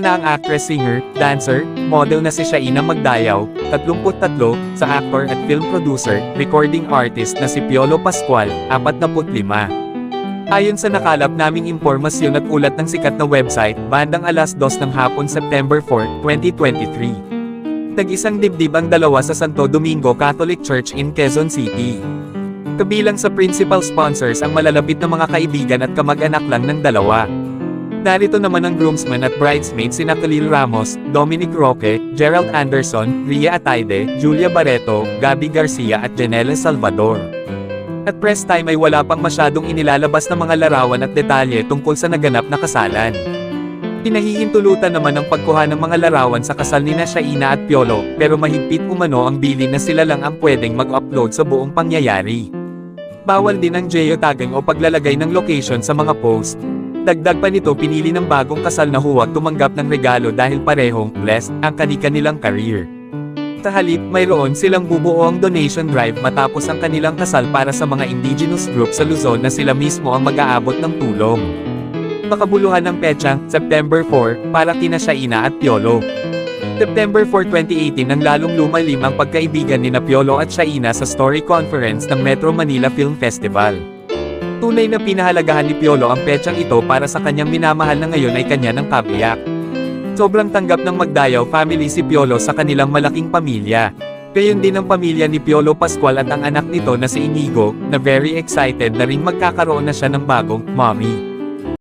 na ang actress, singer, dancer, model na si Shaina Magdayaw, 33, sa actor at film producer, recording artist na si Piolo Pascual, 45. Ayon sa nakalap naming impormasyon at ulat ng sikat na website, bandang 2:00 ng hapon September 4, 2023. Tag-isang dibdib ang dalawa sa Santo Domingo Catholic Church in Quezon City. Kabilang sa principal sponsors ang malalapit na mga kaibigan at kamag-anak lang ng dalawa. Narito naman ang groomsmen at bridesmaids sina Khalil Ramos, Dominic Roque, Gerald Anderson, Ria Ataide, Julia Barreto, Gabby Garcia at Janelle Salvador. At press time ay wala pang masyadong inilalabas na mga larawan at detalye tungkol sa naganap na kasalan. Pinahihintulutan naman ang pagkuha ng mga larawan sa kasal ni Shaina at Piolo, pero mahigpit umano ang bilin na sila lang ang pwedeng mag-upload sa buong pangyayari. Bawal din ang geotagging o paglalagay ng location sa mga post. Dagdag pa nito, pinili ng bagong kasal na huwag tumanggap ng regalo dahil parehong blessed ang kani-kanilang career. Sa halip, mayroon silang bubuo ang donation drive matapos ang kanilang kasal para sa mga indigenous group sa Luzon na sila mismo ang mag-aabot ng tulong. Makabuluhan ng petsang September 4 para kina Shaina at Piolo. September 4, 2018 nang lalong lumalim ang pagkaibigan ni Piolo at Shaina sa story conference ng Metro Manila Film Festival. Tunay na pinahalagahan ni Piolo ang petsang ito para sa kanyang minamahal na ngayon ay kanya ng kabiyak. Sobrang tanggap ng Magdayaw family si Piolo sa kanilang malaking pamilya. Gayon din ang pamilya ni Piolo Pascual at ang anak nito na si Inigo, na very excited na ring magkakaroon na siya ng bagong mommy.